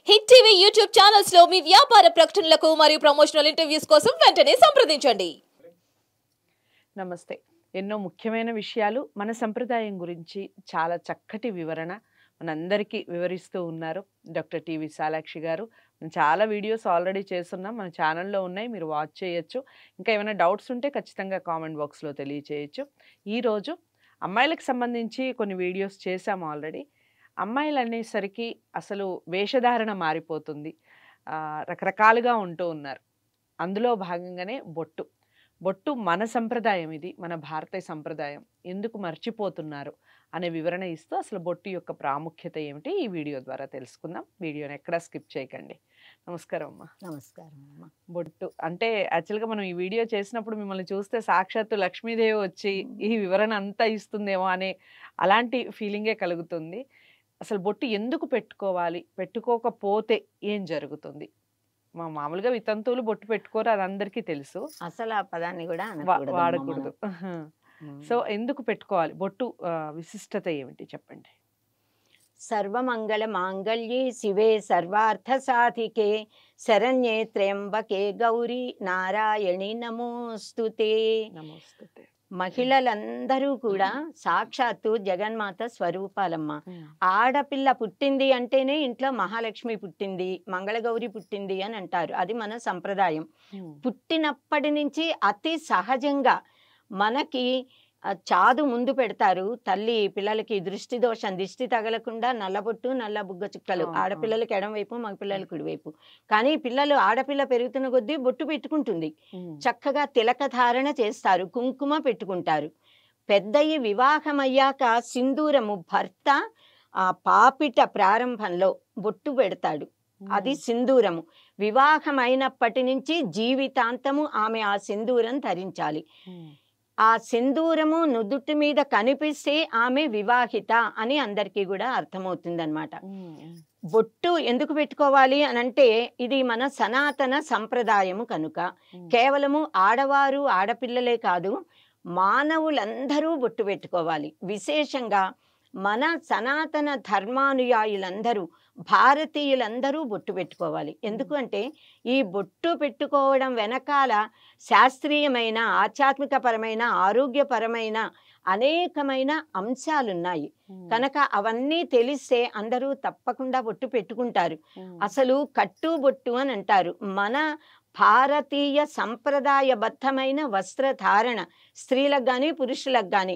Hit TV YouTube channels లో మీ వ్యాపార ప్రకటనలకు మరియు ప్రమోషనల్ ఇంటర్వ్యూస్ కోసం వెంటనే సంప్రదించండి. నమస్తే. ఎన్నో ముఖ్యమైన విషయాలు మన సంప్రదాయం గురించి చాలా చక్కటి వివరణ మనందరికీ వివరిస్తూ ఉన్నారు డాక్టర్ టి విశాలాక్షి గారు. మనం చాలా వీడియోస్ ఆల్రెడీ చేస్తున్నాం, మన ఛానల్లో ఉన్నాయి, మీరు వాచ్ చేయొచ్చు. ఇంకా ఏమైనా డౌట్స్ ఉంటే ఖచ్చితంగా కామెంట్ బాక్స్లో తెలియచేయచ్చు. ఈరోజు అమ్మాయిలకు సంబంధించి కొన్ని వీడియోస్ చేశాము ఆల్రెడీ. అమ్మాయిలు అనేసరికి అసలు వేషధారణ మారిపోతుంది, రకరకాలుగా ఉంటూ ఉన్నారు. అందులో భాగంగానే బొట్టు మన సంప్రదాయం, ఇది మన భారతీయ సంప్రదాయం, ఎందుకు మర్చిపోతున్నారు అనే వివరణ ఇస్తూ అసలు బొట్టు యొక్క ప్రాముఖ్యత ఏమిటి ఈ వీడియో ద్వారా తెలుసుకుందాం. వీడియోని ఎక్కడా స్కిప్ చేయకండి. నమస్కారం అమ్మా. నమస్కారం అమ్మా. బొట్టు అంటే యాక్చువల్గా మనం ఈ వీడియో చేసినప్పుడు మిమ్మల్ని చూస్తే సాక్షాత్తు లక్ష్మీదేవి వచ్చి ఈ వివరణ అంతా ఇస్తుందేమో అనే అలాంటి ఫీలింగే కలుగుతుంది. అసలు బొట్టు ఎందుకు పెట్టుకోవాలి, పెట్టుకోకపోతే ఏం జరుగుతుంది? మామూలుగా వితంతువులు బొట్టు పెట్టుకోరు, అది అందరికీ తెలుసు. అసలు ఆ పదాన్ని కూడా వాడకూడదు. సో ఎందుకు పెట్టుకోవాలి, బొట్టు విశిష్టత ఏమిటి చెప్పండి. సర్వమంగళ మాంగళ్యే శివే సర్వార్థ సాధికే శరణ్యే త్ర్యంబకే గౌరీ నారాయణి నమోస్తుతే. నమస్తే. మహిళలందరూ కూడా సాక్షాత్తు జగన్మాత స్వరూపాలమ్మ. ఆడపిల్ల పుట్టింది అంటేనే ఇంట్లో మహాలక్ష్మి పుట్టింది, మంగళగౌరి పుట్టింది అని అంటారు. అది మన సంప్రదాయం. పుట్టినప్పటి నుంచి అతి సహజంగా మనకి చాదు ముందు పెడతారు. తల్లి పిల్లలకి దృష్టి దోషం, దిష్టి తగలకుండా నల్లబొట్టు, నల్ల బుగ్గ చుక్కలు, ఆడపిల్లలకి ఎడమవైపు, మగ పిల్లలకి కుడివైపు. కానీ పిల్లలు ఆడపిల్ల పెరుగుతున్న కొద్దీ బొట్టు పెట్టుకుంటుంది. చక్కగా తిలక ధారణ చేస్తారు, కుంకుమ పెట్టుకుంటారు. పెద్దయి వివాహమయ్యాక సింధూరము భర్త ఆ పాపిట ప్రారంభంలో బొట్టు పెడతాడు, అది సింధూరము. వివాహమైనప్పటి నుంచి జీవితాంతము ఆమె ఆ సింధూరం ధరించాలి. ఆ సింధూరము నుదుటి మీద కనిపిస్తే ఆమె వివాహిత అని అందరికీ కూడా అర్థమవుతుందన్నమాట. బొట్టు ఎందుకు పెట్టుకోవాలి అని అంటే ఇది మన సనాతన సంప్రదాయము కనుక. కేవలము ఆడవారు ఆడపిల్లలే కాదు, మానవులందరూ బొట్టు పెట్టుకోవాలి. విశేషంగా మన సనాతన ధర్మానుయాయులందరూ, భారతీయులందరూ బొట్టు పెట్టుకోవాలి. ఎందుకంటే ఈ బొట్టు పెట్టుకోవడం వెనకాల శాస్త్రీయమైన, ఆధ్యాత్మికపరమైన, ఆరోగ్యపరమైన అనేకమైన అంశాలున్నాయి కనుక అవన్నీ తెలిస్తే అందరూ తప్పకుండా బొట్టు పెట్టుకుంటారు. అసలు కట్టు బొట్టు అని అంటారు. మన భారతీయ సంప్రదాయబద్ధమైన వస్త్రధారణ స్త్రీలకు కానీ పురుషులకు కానీ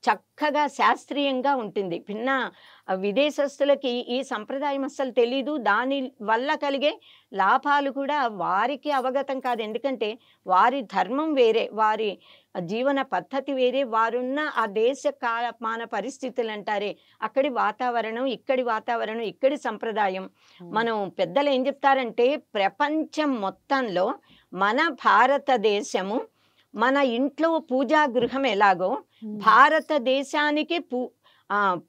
చక్కగా శాస్త్రీయంగా ఉంటుంది. భిన్న విదేశస్తులకి ఈ సంప్రదాయం అస్సలు తెలీదు. దాని వల్ల కలిగే లాభాలు కూడా వారికి అవగతం కాదు. ఎందుకంటే వారి ధర్మం వేరే, వారి జీవన పద్ధతి వేరే, వారున్న ఆ దేశ కాలమాన పరిస్థితులు అంటారే, అక్కడి వాతావరణం, ఇక్కడి వాతావరణం, ఇక్కడి సంప్రదాయం. మనం పెద్దలు ఏం చెప్తారంటే ప్రపంచం మొత్తంలో మన భారతదేశము, మన ఇంట్లో పూజా గృహం ఎలాగో భారతదేశానికి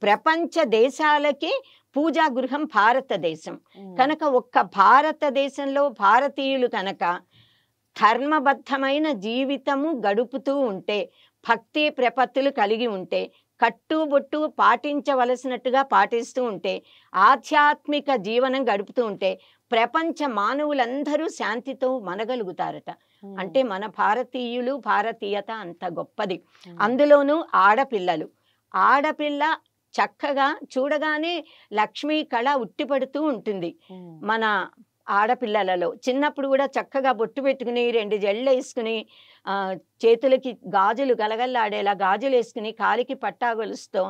ప్రపంచ దేశాలకి పూజా గృహం భారతదేశం కనుక ఒక్క భారతదేశంలో భారతీయులు కనుక ధర్మబద్ధమైన జీవితము గడుపుతూ ఉంటే, భక్తి ప్రపత్తులు కలిగి ఉంటే, కట్టుబొట్టు పాటించవలసినట్టుగా పాటిస్తూ ఉంటే, ఆధ్యాత్మిక జీవనం గడుపుతూ ఉంటే ప్రపంచ మానవులందరూ శాంతితో మనగలుగుతారట. అంటే మన భారతీయులు, భారతీయత అంత గొప్పది. అందులోనూ ఆడపిల్లలు, ఆడపిల్ల చక్కగా చూడగానే లక్ష్మీ కళ ఉట్టిపడుతూ ఉంటుంది. మన ఆడపిల్లలలో చిన్నప్పుడు కూడా చక్కగా బొట్టు పెట్టుకుని 2 జళ్ళు వేసుకుని చేతులకి గాజులు గలగల్లాడేలా గాజులు వేసుకుని కాలికి పట్టాగొలుస్తూ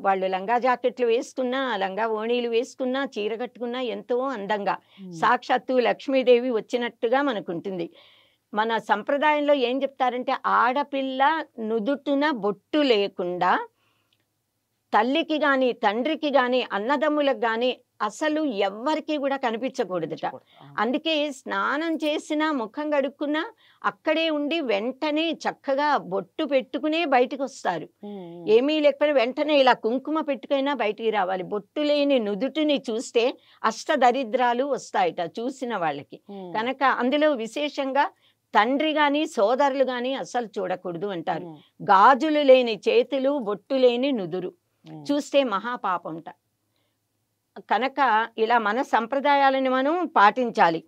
వాళ్ళు లంగా జాకెట్లు వేసుకున్నా, లంగా ఓణీలు వేసుకున్నా, చీర కట్టుకున్నా ఎంతో అందంగా సాక్షాత్తు లక్ష్మీదేవి వచ్చినట్టుగా మనకుంటుంది. మన సంప్రదాయంలో ఏం చెప్తారంటే ఆడపిల్ల నుదుటున బొట్టు లేకుండా తల్లికి కానీ, తండ్రికి కానీ, అన్నదమ్ములకు కానీ అసలు ఎవ్వరికి కూడా కనిపించకూడదట. అందుకే స్నానం చేసినా, ముఖం కడుక్కున్నా అక్కడే ఉండి వెంటనే చక్కగా బొట్టు పెట్టుకునే బయటకు వస్తారు. ఏమీ లేకపోయినా వెంటనే ఇలా కుంకుమ పెట్టుకైనా బయటికి రావాలి. బొట్టు లేని నుదుటిని చూస్తే అష్టదరిద్రాలు వస్తాయట చూసిన వాళ్ళకి. కనుక అందులో విశేషంగా తండ్రి గాని, సోదరులు గాని అస్సలు చూడకూడదు అంటారు. గాజులు లేని చేతులు, బొట్టు లేని నుదురు చూస్తే మహాపాపంట. కనుక ఇలా మన సంప్రదాయాలను మనం పాటించాలి.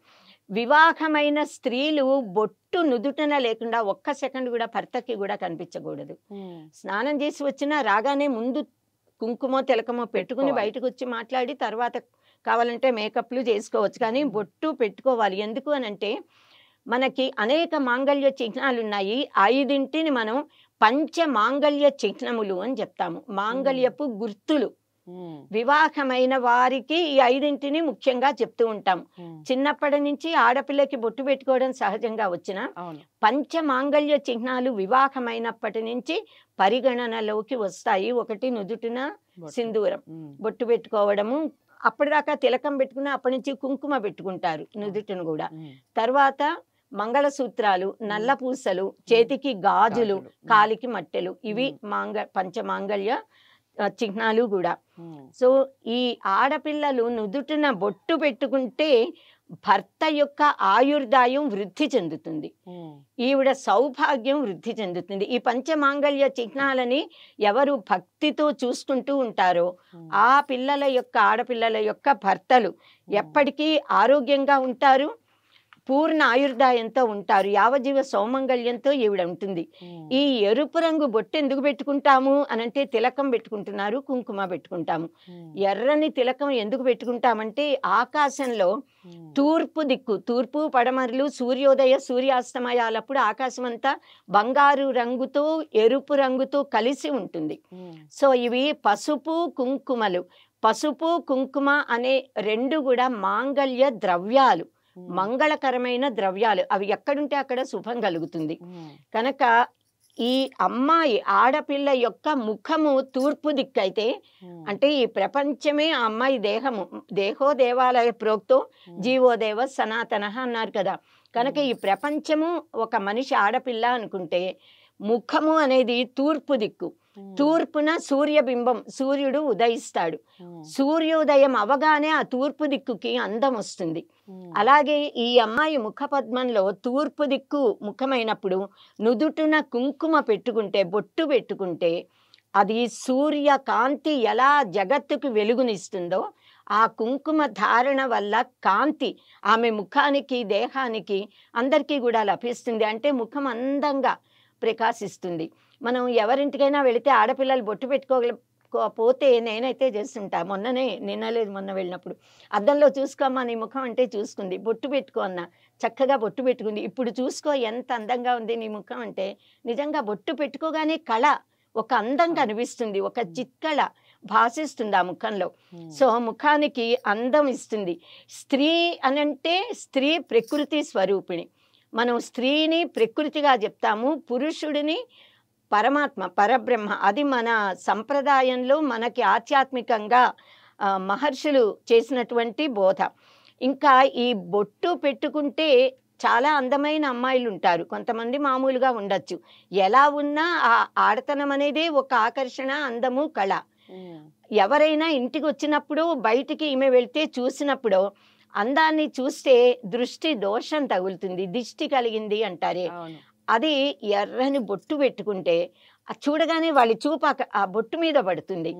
వివాహమైన స్త్రీలు బొట్టు నుదుటన లేకుండా ఒక్క సెకండ్ కూడా భర్తకి కూడా కనిపించకూడదు. స్నానం చేసి వచ్చినా రాగానే ముందు కుంకుమో తిలకమో పెట్టుకుని బయటకు వచ్చి మాట్లాడి తర్వాత కావాలంటే మేకప్లు చేసుకోవచ్చు, కానీ బొట్టు పెట్టుకోవాలి. ఎందుకు అనంటే మనకి అనేక మాంగళ్య చిహ్నాలు ఉన్నాయి. 5ని మనం పంచ మాంగళ్య చిహ్నములు అని చెప్తాము, మాంగళ్యపు గుర్తులు. వివాహమైన వారికి ఈ 5ని ముఖ్యంగా చెప్తూ ఉంటాం. చిన్నప్పటి నుంచి ఆడపిల్లకి బొట్టు పెట్టుకోవడం సహజంగా వచ్చిన పంచ మాంగళ్య చిహ్నాలు వివాహమైనప్పటి నుంచి పరిగణనలోకి వస్తాయి. ఒకటి నుదుటిన సింధూరం, బొట్టు పెట్టుకోవడము. అప్పటిదాకా తిలకం పెట్టుకుని అప్పటి నుంచి కుంకుమ పెట్టుకుంటారు నుదుటిని కూడా. తర్వాత మంగళసూత్రాలు, నల్ల పూసలు, చేతికి గాజులు, కాలికి మట్టెలు, ఇవి పంచమాంగళ్య చిహ్నాలు కూడా. సో ఈ ఆడపిల్లలు నుదుటిన బొట్టు పెట్టుకుంటే భర్త యొక్క ఆయుర్దాయం వృద్ధి చెందుతుంది, ఈవిడ సౌభాగ్యం వృద్ధి చెందుతుంది. ఈ పంచమాంగళ్య చిహ్నాలని ఎవరు భక్తితో చూసుకుంటూ ఉంటారో ఆ పిల్లల యొక్క ఆడపిల్లల యొక్క భర్తలు ఎప్పటికీ ఆరోగ్యంగా ఉంటారు, పూర్ణ ఆయుర్దాయంతో ఉంటారు, యావజీవ సౌమంగళ్యంతో ఈవిడ ఉంటుంది. ఈ ఎరుపు రంగు బొట్టు ఎందుకు పెట్టుకుంటాము అనంటే తిలకం పెట్టుకుంటున్నారు, కుంకుమ పెట్టుకుంటాము. ఎర్రని తిలకం ఎందుకు పెట్టుకుంటామంటే ఆకాశంలో తూర్పు దిక్కు, తూర్పు పడమరలు, సూర్యోదయ సూర్యాస్తమయాలప్పుడు ఆకాశం అంతా బంగారు రంగుతో ఎరుపు రంగుతో కలిసి ఉంటుంది. సో ఇవి పసుపు కుంకుమలు. పసుపు కుంకుమ అనే 2 కూడా మాంగళ్య ద్రవ్యాలు, మంగళకరమైన ద్రవ్యాలు. అవి ఎక్కడుంటే అక్కడ శుభం కలుగుతుంది. కనుక ఈ అమ్మాయి ఆడపిల్ల యొక్క ముఖము తూర్పు దిక్కు అయితే, అంటే ఈ ప్రపంచమే ఆ అమ్మాయి దేహము. దేహో దేవాలయ ప్రోక్తో జీవోదేవ సనాతన అన్నారు కదా. కనుక ఈ ప్రపంచము ఒక మనిషి ఆడపిల్ల అనుకుంటే ముఖము అనేది తూర్పు దిక్కు. తూర్పున సూర్యబింబం, సూర్యుడు ఉదయిస్తాడు. సూర్యోదయం అవగానే ఆ తూర్పు దిక్కుకి అందం వస్తుంది. అలాగే ఈ అమ్మాయి ముఖపద్మంలో తూర్పు దిక్కు ముఖమైనప్పుడు నుదుటున కుంకుమ పెట్టుకుంటే, బొట్టు పెట్టుకుంటే అది సూర్యకాంతి ఎలా జగత్తుకు వెలుగునిస్తుందో ఆ కుంకుమ ధారణ వల్ల కాంతి ఆమె ముఖానికి దేహానికి అందరికీ కూడా లభిస్తుంది. అంటే ముఖం అందంగా ప్రకాశిస్తుంది. మనం ఎవరింటికైనా వెళితే ఆడపిల్లలు బొట్టు పెట్టుకోకపోతే నేనైతే చేస్తుంటా. నిన్న వెళ్ళినప్పుడు అద్దంలో చూసుకోమ్మా నీ ముఖం అంటే చూసుకుంది, బొట్టు పెట్టుకో అన్న, చక్కగా బొట్టు పెట్టుకుంది. ఇప్పుడు చూసుకో ఎంత అందంగా ఉంది నీ ముఖం అంటే. నిజంగా బొట్టు పెట్టుకోగానే కళ, ఒక అందం కనిపిస్తుంది, ఒక చిత్కళ భాషిస్తుంది ఆ ముఖంలో. సో ముఖానికి అందం ఇస్తుంది. స్త్రీ అనంటే స్త్రీ ప్రకృతి స్వరూపిణి. మనం స్త్రీని ప్రకృతిగా చెప్తాము, పురుషుడిని పరమాత్మ, పరబ్రహ్మ. అది మన సంప్రదాయంలో మనకి ఆధ్యాత్మికంగా మహర్షులు చేసినటువంటి బోధ. ఇంకా ఈ బొట్టు పెట్టుకుంటే చాలా అందమైన అమ్మాయిలు ఉంటారు, కొంతమంది మామూలుగా ఉండొచ్చు. ఎలా ఉన్నా ఆ ఆడతనం అనేది ఒక ఆకర్షణ, అందము, కళ. ఎవరైనా ఇంటికి వచ్చినప్పుడు బయటికి ఈమె వెళ్తే చూసినప్పుడు అందాన్ని చూస్తే దృష్టి దోషం తగులుతుంది, దిష్టి కలిగింది అంటారే. అది ఎర్రని బొట్టు పెట్టుకుంటే చూడగానే వాళ్ళ చూపు ఆ బొట్టు మీద పడుతుంది.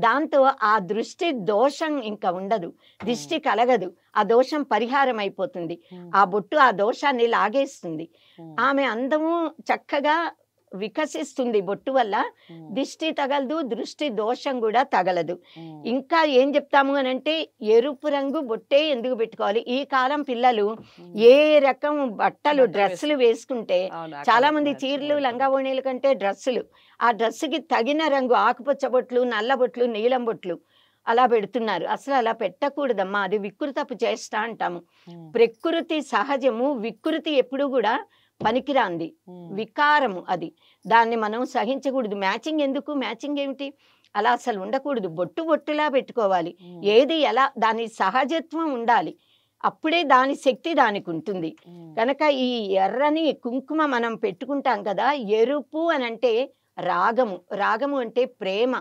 దాంతో ఆ దృష్టి దోషం ఇంకా ఉండదు, దిష్టి కలగదు, ఆ దోషం పరిహారం అయిపోతుంది. ఆ బొట్టు ఆ దోషాన్ని లాగేస్తుంది. ఆమె అందము చక్కగా వికసిస్తుంది బొట్టు వల్ల. దిష్టి తగలదు, దృష్టి దోషం కూడా తగలదు. ఇంకా ఏం చెప్తాము అని అంటే ఎరుపు రంగు బొట్టే ఎందుకు పెట్టుకోవాలి. ఈ కాలం పిల్లలు ఏ రకం బట్టలు, డ్రెస్సులు వేసుకుంటే, చాలా మంది చీరలు, లంగా ఓణీల కంటే డ్రెస్సులు, ఆ డ్రెస్సుకి తగిన రంగు ఆకుపచ్చ బొట్లు, నల్ల బొట్లు, నీలం బొట్లు అలా పెడుతున్నారు. అసలు అలా పెట్టకూడదమ్మా, అది వికృతపు చేష్టా అంటాము. ప్రకృతి సహజము, వికృతి ఎప్పుడు కూడా పనికిరాంది, వికారము. అది దాన్ని మనం సహించకూడదు. మ్యాచింగ్ ఎందుకు, మ్యాచింగ్ ఏమిటి, అలా అసలు ఉండకూడదు. బొట్టు బొట్టులా పెట్టుకోవాలి. ఏది ఎలా దాని సహజత్వం ఉండాలి, అప్పుడే దాని శక్తి దానికి ఉంటుంది. కనుక ఈ ఎర్రని కుంకుమ మనం పెట్టుకుంటాం కదా. ఎరుపు అని అంటే రాగము, రాగము అంటే ప్రేమ.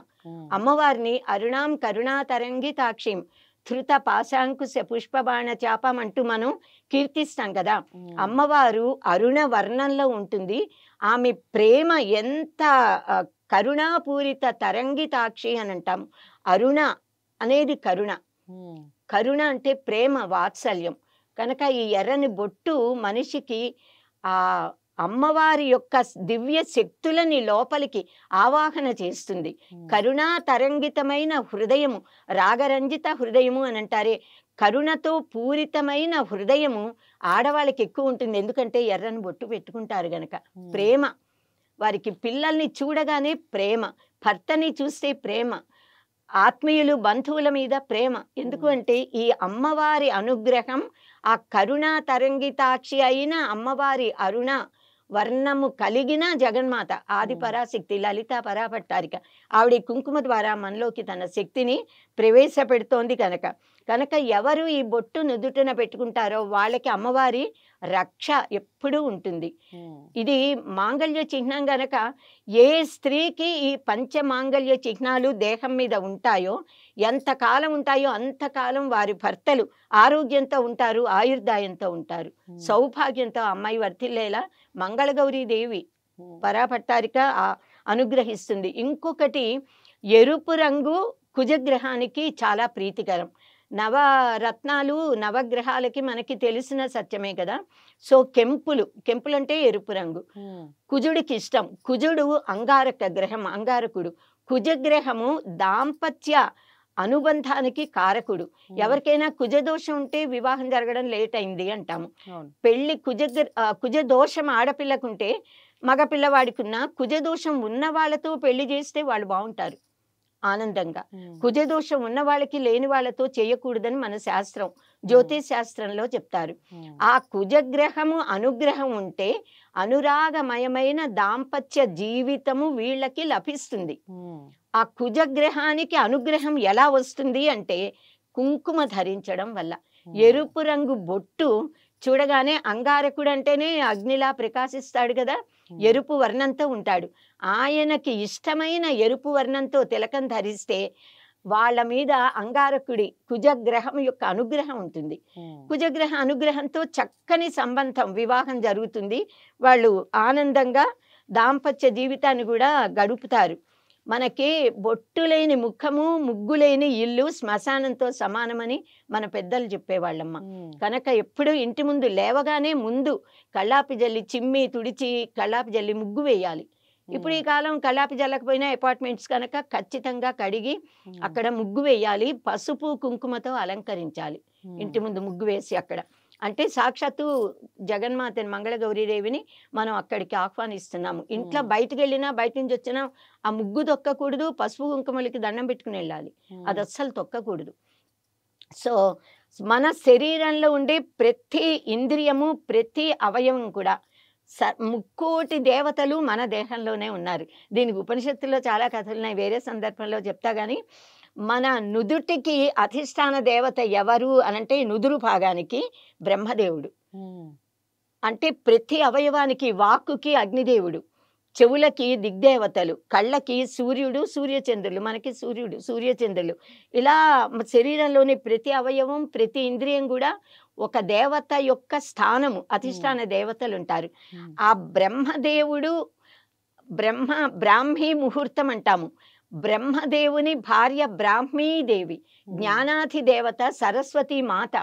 అమ్మవారిని అరుణాం కరుణాతరంగి తాక్షిం ధృత పాశాంకుశ పుష్పబాణ చాపం అంటూ మనం కీర్తిస్తాం కదా. అమ్మవారు అరుణ వర్ణంలో ఉంటుంది. ఆమె ప్రేమ ఎంత కరుణాపూరిత తరంగితాక్షి అని అంటాము. అరుణ అనేది కరుణ, కరుణ అంటే ప్రేమ, వాత్సల్యం. కనుక ఈ ఎర్రని బొట్టు మనిషికి ఆ అమ్మవారి యొక్క దివ్య శక్తులని లోపలికి ఆవాహన చేస్తుంది. కరుణా తరంగితమైన హృదయము, రాగరంజిత హృదయము అని అంటారే, కరుణతో పూరితమైన హృదయము ఆడవాళ్ళకి ఎక్కువ ఉంటుంది. ఎందుకంటే ఎర్రని బొట్టు పెట్టుకుంటారు గనక. ప్రేమ, వారికి పిల్లల్ని చూడగానే ప్రేమ, భర్తని చూస్తే ప్రేమ, ఆత్మీయులు బంధువుల మీద ప్రేమ. ఎందుకు అంటే ఈ అమ్మవారి అనుగ్రహం, ఆ కరుణా తరంగితాక్షి అయిన అమ్మవారి అరుణ వర్ణము కలిగిన జగన్మాత ఆది పరాశక్తి లలిత పరాభట్టారిక, ఆవిడ కుంకుమ ద్వారా మనలోకి తన శక్తిని ప్రవేశపెడుతోంది కనుక ఎవరు ఈ బొట్టు నుదుటిన పెట్టుకుంటారో వాళ్ళకి అమ్మవారి రక్ష ఎప్పుడూ ఉంటుంది. ఇది మాంగళ్య చిహ్నం గనక ఏ స్త్రీకి ఈ పంచమాంగళ్య చిహ్నాలు దేహం మీద ఉంటాయో, ఎంతకాలం ఉంటాయో అంతకాలం వారి భర్తలు ఆరోగ్యంతో ఉంటారు, ఆయుర్దాయంతో ఉంటారు, సౌభాగ్యంతో అమ్మాయి వర్తిల్లేలా మంగళగౌరీదేవి పరాభట్టారిక అనుగ్రహిస్తుంది. ఇంకొకటి ఎరుపు రంగు కుజగ్రహానికి చాలా ప్రీతికరం. నవరత్నాలు నవగ్రహాలకి మనకి తెలిసిన సత్యమే కదా. సో కెంపులు అంటే ఎరుపు రంగు కుజుడికి ఇష్టం. కుజుడు అంగారక గ్రహం, అంగారకుడు. కుజగ్రహము దాంపత్య అనుబంధానికి కారకుడు. ఎవరికైనా కుజదోషం ఉంటే వివాహం జరగడం లేట్ అయింది అంటాము. పెళ్లి కుజదోషం ఆడపిల్లకుంటే మగపిల్లవాడికున్న కుజదోషం ఉన్న వాళ్ళతో పెళ్లి చేస్తే వాళ్ళు బాగుంటారు ఆనందంగా. కుజదోషం ఉన్న వాళ్ళకి లేని వాళ్ళతో చేయకూడదని మన శాస్త్రం, జ్యోతిష్ శాస్త్రంలో చెప్తారు. ఆ కుజగ్రహము అనుగ్రహం ఉంటే అనురాగమయమైన దాంపత్య జీవితము వీళ్ళకి లభిస్తుంది. ఆ కుజగ్రహానికి అనుగ్రహం ఎలా వస్తుంది అంటే కుంకుమ ధరించడం వల్ల. ఎరుపు రంగు బొట్టు చూడగానే అంగారకుడు అంటేనే అగ్నిలా ప్రకాశిస్తాడు కదా, ఎరుపు వర్ణంతో ఉంటాడు. ఆయనకి ఇష్టమైన ఎరుపు వర్ణంతో తిలకం ధరిస్తే వాళ్ళ మీద అంగారకుడి కుజగ్రహం యొక్క అనుగ్రహం ఉంటుంది. కుజగ్రహ అనుగ్రహంతో చక్కని సంబంధం, వివాహం జరుగుతుంది. వాళ్ళు ఆనందంగా దాంపత్య జీవితాన్ని కూడా గడుపుతారు. మనకి బొట్టు లేని ముఖము, ముగ్గు లేని ఇల్లు శ్మశానంతో సమానమని మన పెద్దలు చెప్పేవాళ్ళమ్మ. కనుక ఎప్పుడు ఇంటి ముందు లేవగానే ముందు కళ్ళాపి జల్లి చిమ్మి తుడిచి కళ్ళాపి జల్లి ముగ్గు వేయాలి. ఇప్పుడు ఈ కాలం కళ్ళాపి జల్లకపోయినా అపార్ట్మెంట్స్ కనుక ఖచ్చితంగా కడిగి అక్కడ ముగ్గు వేయాలి. పసుపు కుంకుమతో అలంకరించాలి ఇంటి ముందు ముగ్గు వేసి. అక్కడ అంటే సాక్షాత్తు జగన్మాతని మంగళగౌరీదేవిని మనం అక్కడికి ఆహ్వానిస్తున్నాము. ఇంట్లో బయటకు వెళ్ళినా, బయట నుంచి వచ్చినా ఆ ముగ్గు తొక్కకూడదు, పసుపు కుంకుమలకి దండం పెట్టుకుని వెళ్ళాలి, అది అస్సలు తొక్కకూడదు. సో మన శరీరంలో ఉండే ప్రతి ఇంద్రియము, ప్రతి అవయవం కూడా ముక్కోటి దేవతలు మన దేహంలోనే ఉన్నారు. దీనికి ఉపనిషత్తుల్లో చాలా కథలు ఉన్నాయి, వేరే సందర్భంలో చెప్తా. కానీ మన నుదుటికి అధిష్టాన దేవత ఎవరు అనంటే నుదురు భాగానికి బ్రహ్మదేవుడు. అంటే ప్రతి అవయవానికి, వాక్కుకి అగ్నిదేవుడు, చెవులకి దిగ్దేవతలు, కళ్ళకి సూర్యుడు సూర్యచంద్రులు, మనకి సూర్యుడు సూర్యచంద్రులు. ఇలా శరీరంలోని ప్రతి అవయవం, ప్రతి ఇంద్రియం కూడా ఒక దేవత యొక్క స్థానము, అధిష్టాన దేవతలు ఉంటారు. ఆ బ్రహ్మదేవుడు బ్రాహ్మీ ముహూర్తం అంటాము. బ్రహ్మదేవుని భార్య బ్రాహ్మీదేవి, జ్ఞానాధి దేవత సరస్వతి మాత.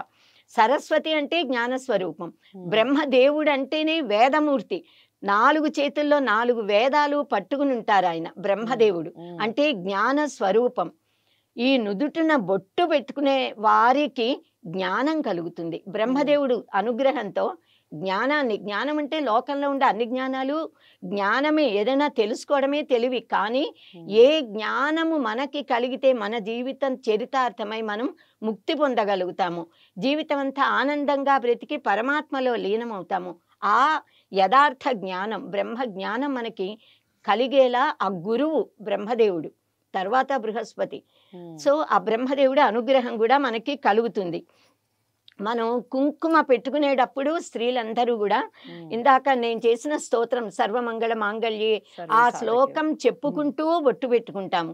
సరస్వతి అంటే జ్ఞానస్వరూపం. బ్రహ్మదేవుడు అంటేనే వేదమూర్తి. 4 చేతుల్లో 4 వేదాలు పట్టుకుని ఉంటారు ఆయన. బ్రహ్మదేవుడు అంటే జ్ఞాన స్వరూపం. ఈ నుదుటిన బొట్టు పెట్టుకునే వారికి జ్ఞానం కలుగుతుంది. బ్రహ్మదేవుడు అనుగ్రహంతో జ్ఞానం అంటే లోకంలో ఉండే అన్ని జ్ఞానాలు జ్ఞానమే, ఏదైనా తెలుసుకోవడమే తెలివి. కానీ ఏ జ్ఞానము మనకి కలిగితే మన జీవితం చరితార్థమై మనం ముక్తి పొందగలుగుతాము, జీవితం అంతా ఆనందంగా బ్రతికి పరమాత్మలో లీనమవుతాము. ఆ యథార్థ జ్ఞానం, బ్రహ్మ జ్ఞానం మనకి కలిగేలా ఆ గురువు బ్రహ్మదేవుడు, తర్వాత బృహస్పతి. సో ఆ బ్రహ్మదేవుడి అనుగ్రహం కూడా మనకి కలుగుతుంది. మనం కుంకుమ పెట్టుకునేటప్పుడు స్త్రీలందరూ కూడా ఇందాక నేను చేసిన స్తోత్రం సర్వమంగళ మాంగళ్యే, ఆ శ్లోకం చెప్పుకుంటూ బొట్టు పెట్టుకుంటాము.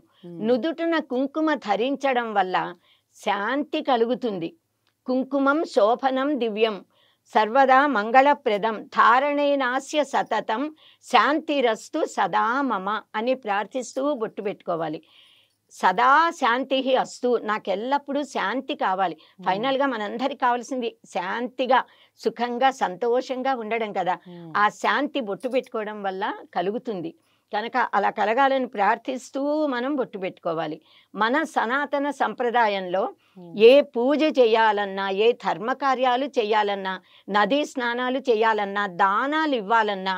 నుదుటిన కుంకుమ ధరించడం వల్ల శాంతి కలుగుతుంది. కుంకుమం శోభనం దివ్యం సర్వదా మంగళప్రదం ధారణేనాస్య సతతం శాంతిరస్తు సదా మమ అని ప్రార్థిస్తూ బొట్టు పెట్టుకోవాలి. సదా శాంతి అస్తు, నాకు ఎల్లప్పుడూ శాంతి కావాలి. ఫైనల్గా మనందరికి కావాల్సింది శాంతిగా, సుఖంగా, సంతోషంగా ఉండడం కదా. ఆ శాంతి బొట్టు పెట్టుకోవడం వల్ల కలుగుతుంది కనుక అలా కలగాలని ప్రార్థిస్తూ మనం బొట్టు పెట్టుకోవాలి. మన సనాతన సంప్రదాయంలో ఏ పూజ చేయాలన్నా, ఏ ధర్మకార్యాలు చేయాలన్నా, నదీ స్నానాలు చేయాలన్నా, దానాలు ఇవ్వాలన్నా,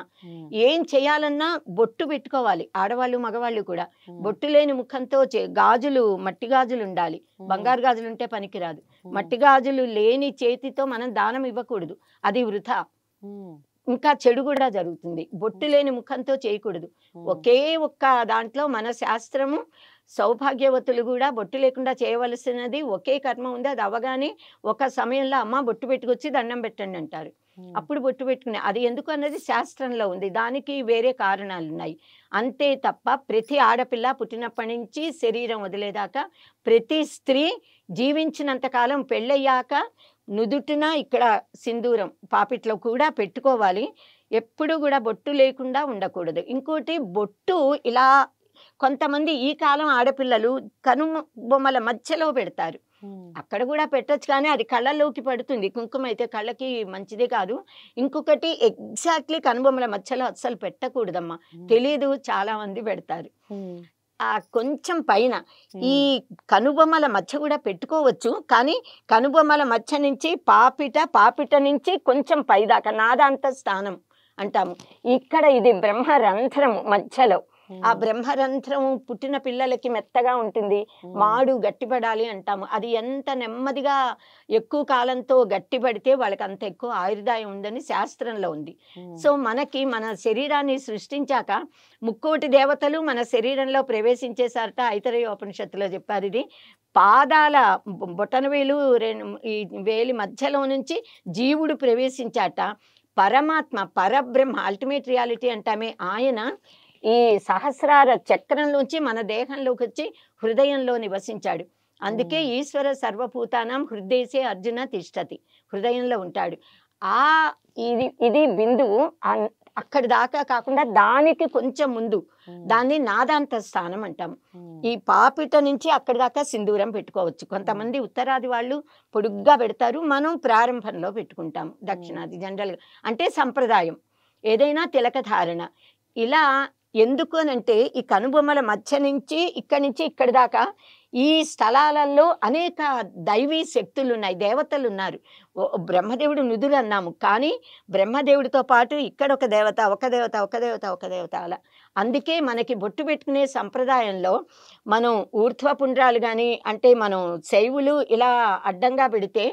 ఏం చేయాలన్నా బొట్టు పెట్టుకోవాలి. ఆడవాళ్ళు మగవాళ్ళు కూడా బొట్టు లేని ముఖంతో గాజులు, మట్టి గాజులు ఉండాలి. బంగారు గాజులు ఉంటే పనికిరాదు. మట్టి గాజులు లేని చేతితో మనం దానం ఇవ్వకూడదు, అది వృథా. ఇంకా చెడు కూడా జరుగుతుంది. బొట్టు లేని ముఖంతో చేయకూడదు. ఒకే ఒక్క దాంట్లో మన శాస్త్రము సౌభాగ్యవతులు కూడా బొట్టు లేకుండా చేయవలసినది ఒకే కర్మ ఉంది. అది అవగానే ఒక సమయంలో అమ్మ బొట్టు పెట్టుకొచ్చి దండం పెట్టండి అంటారు. అప్పుడు బొట్టు పెట్టుకునే అది ఎందుకు అన్నది శాస్త్రంలో ఉంది. దానికి వేరే కారణాలు ఉన్నాయి. అంతే తప్ప ప్రతి ఆడపిల్ల పుట్టినప్పటి నుంచి శరీరం వదిలేదాకా, ప్రతి స్త్రీ జీవించినంత కాలం పెళ్ళయ్యాక నుదుటిన ఇక్కడ సింధూరం పాపిట్లో కూడా పెట్టుకోవాలి. ఎప్పుడు కూడా బొట్టు లేకుండా ఉండకూడదు. ఇంకోటి బొట్టు ఇలా కొంతమంది ఈ కాలం ఆడపిల్లలు కనుబొమ్మల మధ్యలో పెడతారు. అక్కడ కూడా పెట్టొచ్చు, కానీ అది కళ్ళలోకి పడుతుంది. కుంకుమ అయితే కళ్ళకి మంచిది కాదు. ఇంకొకటి ఎగ్జాక్ట్లీ కనుబొమ్మల మధ్యలో అస్సలు పెట్టకూడదమ్మా. తెలీదు, చాలా మంది పెడతారు. ఆ కొంచెం పైన ఈ కనుబొమ్మల మధ్య కూడా పెట్టుకోవచ్చు, కానీ కనుబొమ్మల మధ్య నుంచి పాపిట నుంచి కొంచెం పైదాకా నాదాంత స్థానం అంటాము. ఇక్కడ ఇది బ్రహ్మరంధ్రము మధ్యలో. ఆ బ్రహ్మరంధ్రం పుట్టిన పిల్లలకి మెత్తగా ఉంటుంది, మాడు గట్టిపడాలి అంటాము. అది ఎంత నెమ్మదిగా ఎక్కువ కాలంతో గట్టిపడితే వాళ్ళకి అంత ఎక్కువ ఆయుర్దాయం ఉందని శాస్త్రంలో ఉంది. సో మనకి మన శరీరాన్ని సృష్టించాక ముక్కోటి దేవతలు మన శరీరంలో ప్రవేశించేసారట. ఐతరేయోపనిషత్తులో చెప్పారు ఇది. పాదాల బొటనవేలు ఈ వేలి మధ్యలో నుంచి జీవుడు ప్రవేశించాట. పరమాత్మ, పరబ్రహ్మ, అల్టిమేట్ రియాలిటీ అంటామే, ఆయన ఈ సహస్రార చక్రంలోంచి మన దేహంలోకి వచ్చి హృదయంలో నివసించాడు. అందుకే ఈశ్వర సర్వభూతానం హృదయసే అర్జున తిష్టతి, హృదయంలో ఉంటాడు. ఇది బిందువు. అక్కడి దాకా కాకుండా దానికి కొంచెం ముందు దాన్ని నాదాంత స్థానం అంటాము. ఈ పాపిట నుంచి అక్కడి దాకా సింధూరం పెట్టుకోవచ్చు. కొంతమంది ఉత్తరాది వాళ్ళు పొడుగ్గా పెడతారు, మనం ప్రారంభంలో పెట్టుకుంటాము. దక్షిణాది జనరల్గా అంటే సంప్రదాయం. ఏదైనా తిలక ధారణ ఇలా ఎందుకు అనంటే ఈ కనుబొమ్మల మధ్య నుంచి ఇక్కడి దాకా ఈ స్థలాలలో అనేక దైవీ శక్తులు ఉన్నాయి, దేవతలు ఉన్నారు. బ్రహ్మదేవుడు నుదురు అన్నాము, కానీ బ్రహ్మదేవుడితో పాటు ఇక్కడ ఒక దేవత అలా. అందుకే మనకి బొట్టు పెట్టుకునే సంప్రదాయంలో మనం ఊర్ధ్వపుండ్రాలు కానీ, అంటే మనం శైవులు ఇలా అడ్డంగా పెడితే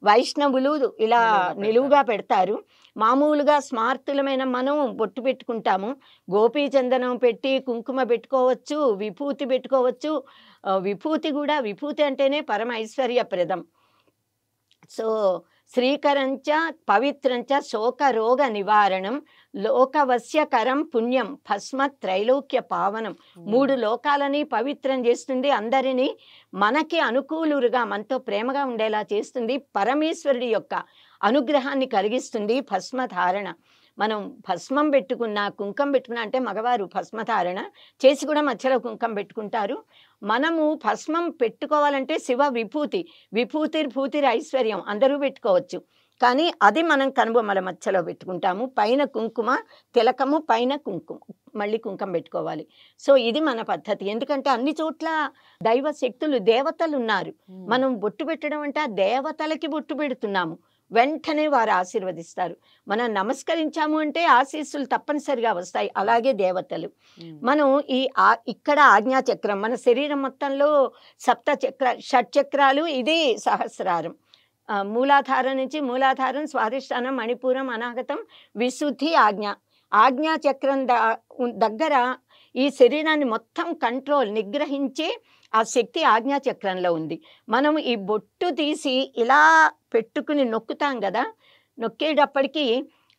వైష్ణవులు ఇలా నిలువుగా పెడతారు. మామూలుగా స్మార్తులమైన మనం బొట్టు పెట్టుకుంటాము. గోపీచందనం పెట్టి కుంకుమ పెట్టుకోవచ్చు, విభూతి పెట్టుకోవచ్చు. విభూతి అంటేనే పరమ ఐశ్వర్యప్రదం. సో శ్రీకరంచ పవిత్రంచ శోక రోగ నివారణం లోకవశ్యకరం పుణ్యం భస్మ త్రైలోక్య పావనం. 3 లోకాలని పవిత్రం చేస్తుంది, అందరినీ మనకి అనుకూలుగా మనతో ప్రేమగా ఉండేలా చేస్తుంది. పరమేశ్వరుడి యొక్క అనుగ్రహాన్ని కలిగిస్తుంది భస్మ ధారణ. మనం భస్మం పెట్టుకున్నా, కుంకం పెట్టుకున్నా, అంటే మగవారు భస్మధారణ చేసి కూడా మధ్యలో కుంకం పెట్టుకుంటారు. మనము భస్మం పెట్టుకోవాలంటే శివ విభూతిర్ ఐశ్వర్యం అందరూ పెట్టుకోవచ్చు, కానీ అది మనం కనుబొమ్మల మధ్యలో పెట్టుకుంటాము. పైన కుంకుమ తిలకము, పైన కుంకుమ, మళ్ళీ కుంకం పెట్టుకోవాలి. సో ఇది మన పద్ధతి. ఎందుకంటే అన్ని చోట్ల దైవ శక్తులు, దేవతలు ఉన్నారు. మనం బొట్టు పెట్టడం అంటే ఆ దేవతలకి బొట్టు పెడుతున్నాము, వెంటనే వారు ఆశీర్వదిస్తారు. మనం నమస్కరించాము అంటే ఆశీస్సులు తప్పనిసరిగా వస్తాయి. అలాగే దేవతలు. మనం ఇక్కడ ఆజ్ఞాచక్రం, మన శరీరం మొత్తంలో షట్చక్రాలు, ఇది సహస్రారం. మూలాధారం నుంచి మూలాధారం, స్వాధిష్టానం, మణిపూరం, అనాగతం, విశుద్ధి, ఆజ్ఞాచక్రం దగ్గర ఈ శరీరాన్ని మొత్తం నిగ్రహించే ఆ శక్తి ఆజ్ఞాచక్రంలో ఉంది. మనం ఈ బొట్టు తీసి ఇలా పెట్టుకుని నొక్కుతాం కదా, నొక్కేటప్పటికీ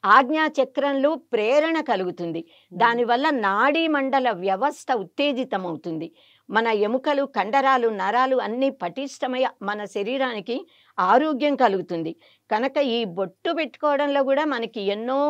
ఆజ్ఞాచక్రంలో ప్రేరణ కలుగుతుంది. దానివల్ల నాడీ మండల వ్యవస్థ ఉత్తేజితమవుతుంది. మన ఎముకలు, కండరాలు, నరాలు అన్నీ పటిష్టమై మన శరీరానికి ఆరోగ్యం కలుగుతుంది. కనుక ఈ బొట్టు పెట్టుకోవడంలో కూడా మనకి ఎన్నో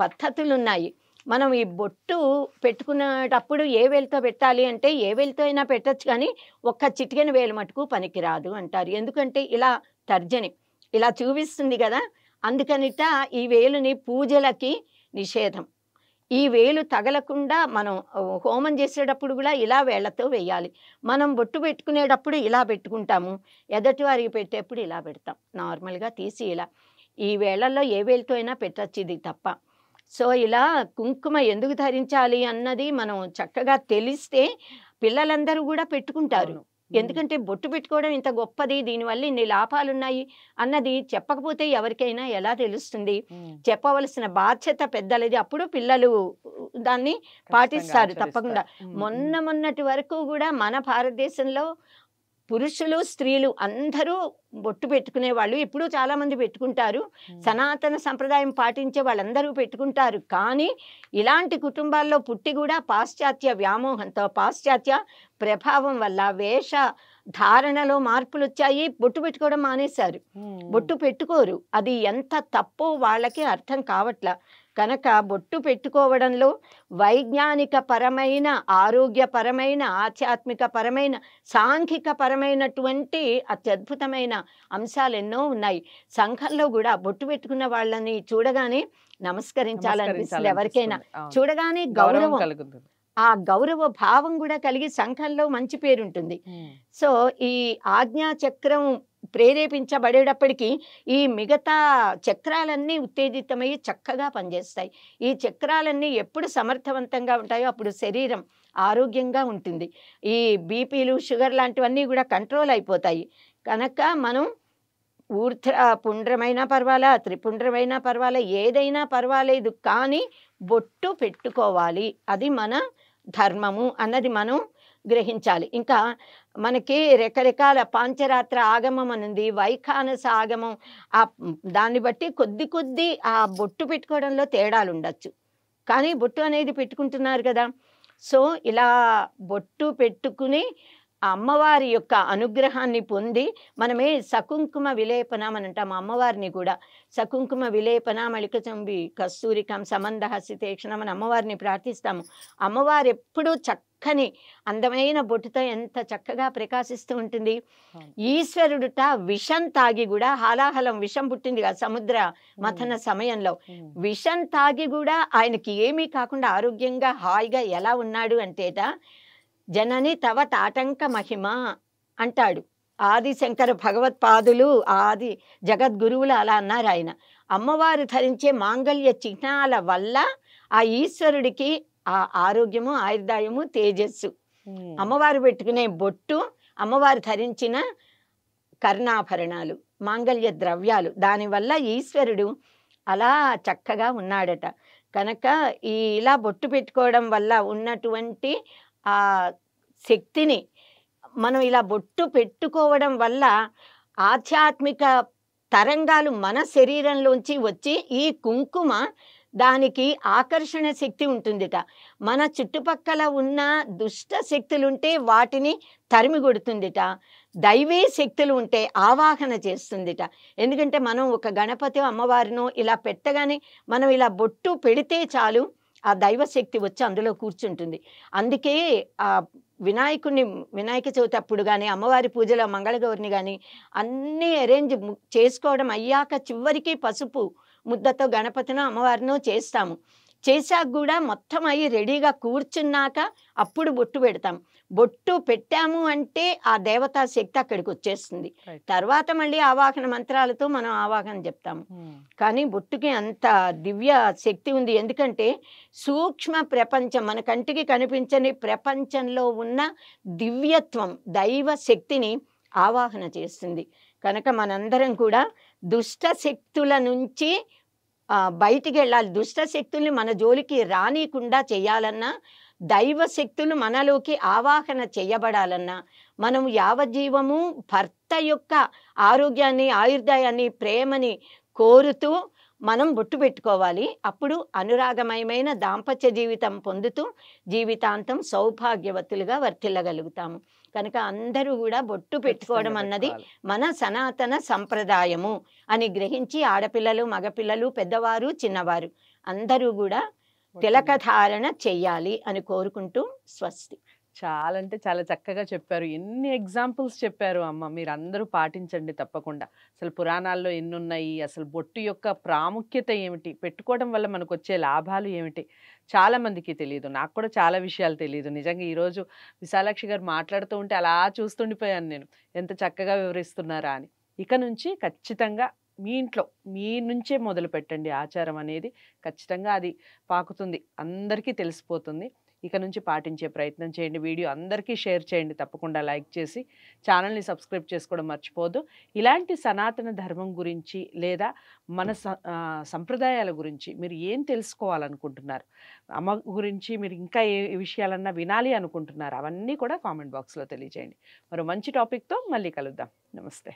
పద్ధతులు ఉన్నాయి. మనం ఈ బొట్టు పెట్టుకునేటప్పుడు ఏ వేలుతో పెట్టాలి అంటే ఏ వేలుతో అయినా పెట్టచ్చు, కానీ ఒక్క చిటికెన వేలు మటుకు పనికిరాదు అంటారు. ఎందుకంటే ఇలా తర్జని ఇలా చూపిస్తుంది కదా, అందుకనిట ఈ వేలుని పూజలకి నిషేధం. ఈ వేలు తగలకుండా మనం హోమం చేసేటప్పుడు కూడా ఇలా వేళ్లతో వేయాలి. మనం బొట్టు పెట్టుకునేటప్పుడు ఇలా పెట్టుకుంటాము, ఎదటి వారికి పెట్టేప్పుడు ఇలా పెడతాం. నార్మల్గా తీసి ఇలా ఈ వేళల్లో ఏ వేలుతో అయినా పెట్టచ్చు, ఇది తప్ప. సో ఇలా కుంకుమ ఎందుకు ధరించాలి అన్నది మనం చక్కగా తెలిస్తే పిల్లలందరూ కూడా పెట్టుకుంటారు. ఎందుకంటే బొట్టు పెట్టుకోవడం ఇంత గొప్పది, దీనివల్ల ఇన్ని లాభాలు ఉన్నాయి అన్నది చెప్పకపోతే ఎవరికైనా ఎలా తెలుస్తుంది? చెప్పవలసిన బాధ్యత పెద్దలది. అప్పుడు పిల్లలు దాన్ని పాటిస్తారు తప్పకుండా. మొన్నటి వరకు కూడా మన భారతదేశంలో పురుషులు స్త్రీలు అందరూ బొట్టు పెట్టుకునే వాళ్ళు. ఇప్పుడు చాలా మంది పెట్టుకుంటారు, సనాతన సంప్రదాయం పాటించే వాళ్ళందరూ పెట్టుకుంటారు. కానీ ఇలాంటి కుటుంబాల్లో పుట్టి కూడా పాశ్చాత్య వ్యామోహంతో, పాశ్చాత్య ప్రభావం వల్ల వేష ధారణలో మార్పులు వచ్చాయి. బొట్టు పెట్టుకోవడం మానేశారు, బొట్టు పెట్టుకోరు. అది ఎంత తప్పో వాళ్ళకి అర్థం కావట్లా. కనుక బొట్టు పెట్టుకోవడంలో వైజ్ఞానిక పరమైన, ఆరోగ్యపరమైన, ఆధ్యాత్మిక పరమైన, సాంఘిక పరమైనటువంటి అత్యద్భుతమైన అంశాలు ఎన్నో ఉన్నాయి. సంఘంలో కూడా బొట్టు పెట్టుకున్న వాళ్ళని చూడగానే నమస్కరించాలనిపిస్తుంది ఎవరికైనా. చూడగానే గౌరవం, ఆ గౌరవ భావం కూడా కలిగి సంఘంలో మంచి పేరుంటుంది. సో ఈ ఆజ్ఞా చక్రం ప్రేరేపించబడేటప్పటికీ ఈ మిగతా చక్రాలన్నీ ఉత్తేజితమై చక్కగా పనిచేస్తాయి. ఈ చక్రాలన్నీ ఎప్పుడు సమర్థవంతంగా ఉంటాయో అప్పుడు శరీరం ఆరోగ్యంగా ఉంటుంది. ఈ బీపీలు, షుగర్ లాంటివన్నీ కూడా కంట్రోల్ అయిపోతాయి. కనుక మనం ఊర్ధ్ర పుండ్రమైనా పర్వాలా, త్రిపుండ్రమైనా పర్వాలా, ఏదైనా పర్వాలేదు, కానీ బొట్టు పెట్టుకోవాలి. అది మన ధర్మము అన్నది మనం గ్రహించాలి. ఇంకా మనకి రకరకాల పాంచరాత్ర ఆగమం అనుంది, వైఖానస ఆగమం. దాన్ని బట్టి కొద్ది ఆ బొట్టు పెట్టుకోవడంలో తేడాలు ఉండొచ్చు, కానీ బొట్టు అనేది పెట్టుకుంటున్నారు కదా. సో ఇలా బొట్టు పెట్టుకుని అమ్మవారి యొక్క అనుగ్రహాన్ని పొంది మనమే సకుంకుమ విలేపనం అని అంటాము. అమ్మవారిని కూడా సకుంకుమ విలేపన మళికచంబి కస్తూరికం సమందహసితేక్షణం అని అమ్మవారిని ప్రార్థిస్తాము. అమ్మవారు ఎప్పుడూ చక్కని అందమైన బొట్టుతో ఎంత చక్కగా ప్రకాశిస్తూ ఉంటుంది. ఈశ్వరుడుట విషం తాగి కూడా, హాలాహలం విషం పుట్టింది కదా సముద్ర మథన సమయంలో, విషం తాగి కూడా ఆయనకి ఏమీ కాకుండా ఆరోగ్యంగా హాయిగా ఎలా ఉన్నాడు అంటేట, జనని తవ తాటంక మహిమ అంటాడు ఆదిశంకర భగవత్పాదులు, ఆది జగద్గురువులు అలా అన్నారు. ఆయన అమ్మవారు ధరించే మాంగళ్య చిహ్నాల వల్ల ఆ ఈశ్వరుడికి ఆ ఆరోగ్యము, ఆయుర్దాయము, తేజస్సు, అమ్మవారు పెట్టుకునే బొట్టు, అమ్మవారు ధరించిన కర్ణాభరణాలు, మాంగళ్య ద్రవ్యాలు, దానివల్ల ఈశ్వరుడు అలా చక్కగా ఉన్నాడట. కనుక ఇలా బొట్టు పెట్టుకోవడం వల్ల ఉన్నటువంటి ఆ శక్తిని మనం ఇలా బొట్టు పెట్టుకోవడం వల్ల ఆధ్యాత్మిక తరంగాలు మన శరీరంలోంచి వచ్చి ఈ కుంకుమ దానికి ఆకర్షణ శక్తి ఉంటుందిట. మన చుట్టుపక్కల ఉన్న దుష్ట శక్తులుంటే వాటిని తరిమి కొడుతుందిట, దైవీ శక్తులు ఉంటే ఆవాహన చేస్తుందిట. ఎందుకంటే మనం ఒక గణపతి అమ్మవారినో ఇలా పెట్టగానే మనం ఇలా బొట్టు పెడితే చాలు, ఆ దైవశక్తి వచ్చి అందులో కూర్చుంటుంది. అందుకే ఆ వినాయక చవితి అప్పుడు కానీ, అమ్మవారి పూజలో మంగళగౌరిని కానీ అన్నీ అరేంజ్ చేసుకోవడం అయ్యాక చివరికి పసుపు ముద్దతో గణపతినో అమ్మవారినో చేస్తాము. చేశాక కూడా మొత్తం అయ్యి రెడీగా కూర్చున్నాక అప్పుడు బొట్టు పెడతాం. బొట్టు పెట్టాము అంటే ఆ దేవతా శక్తి అక్కడికి వచ్చేస్తుంది. తర్వాత మళ్ళీ ఆవాహన మంత్రాలతో మనం ఆవాహన చెప్తాము. కానీ బొట్టుకి అంత దివ్య శక్తి ఉంది. ఎందుకంటే సూక్ష్మ ప్రపంచం, మన కంటికి కనిపించని ప్రపంచంలో ఉన్న దివ్యత్వం, దైవ శక్తిని ఆవాహన చేస్తుంది. కనుక మనందరం కూడా దుష్ట శక్తుల నుంచి బయటికి వెళ్ళాలి. దుష్ట శక్తుల్ని మన జోలికి రానికుండా చేయాలన్నా, దైవ శక్తులు మనలోకి ఆవాహన చేయబడాలన్నా, మనం యావజ్జీవము భర్త యొక్క ఆరోగ్యాన్ని, ఆయుర్దాయాన్ని, ప్రేమని కోరుతూ మనం బొట్టు పెట్టుకోవాలి. అప్పుడు అనురాగమయమైన దాంపత్య జీవితం పొందుతూ జీవితాంతం సౌభాగ్యవతులుగా వర్తిల్లగలుగుతాము. కనుక అందరూ కూడా బొట్టు పెట్టుకోవడం అన్నది మన సనాతన సంప్రదాయము అని గ్రహించి ఆడపిల్లలు, మగపిల్లలు, పెద్దవారు, చిన్నవారు అందరూ కూడా తిలక ధారణ చెయ్యాలి అని కోరుకుంటూ స్వస్తి. చాలా అంటే చాలా చక్కగా చెప్పారు. ఎన్ని ఎగ్జాంపుల్స్ చెప్పారు అమ్మ. మీరందరూ పాటించండి తప్పకుండా. అసలు పురాణాల్లో ఎన్నున్నాయి, అసలు బొట్టు యొక్క ప్రాముఖ్యత ఏమిటి, పెట్టుకోవడం వల్ల మనకొచ్చే లాభాలు ఏమిటి, చాలా మందికి తెలీదు. నాకు కూడా చాలా విషయాలు తెలీదు. నిజంగా ఈరోజు విశాలాక్షి గారు మాట్లాడుతూ ఉంటే అలా చూస్తుండిపోయాను నేను. ఎంత చక్కగా వివరిస్తున్నారా అని. ఇక నుంచి ఖచ్చితంగా మీ ఇంట్లో మీ నుంచే మొదలు పెట్టండి ఆచారం అనేది. ఖచ్చితంగా అది పాకుతుంది, అందరికీ తెలిసిపోతుంది. ఇక నుంచి పాటించే ప్రయత్నం చేయండి. వీడియో అందరికీ షేర్ చేయండి, తప్పకుండా లైక్ చేసి ఛానల్ని సబ్స్క్రైబ్ చేసుకోవడం మర్చిపోవద్దు. ఇలాంటి సనాతన ధర్మం గురించి లేదా మన సంప్రదాయాల గురించి మీరు ఏం తెలుసుకోవాలనుకుంటున్నారు, అమ్మ గురించి మీరు ఇంకా ఏ విషయాలన్నా వినాలి అనుకుంటున్నారు, అవన్నీ కూడా కామెంట్ బాక్స్లో తెలియజేయండి. మరో మంచి టాపిక్తో మళ్ళీ కలుద్దాం. నమస్తే.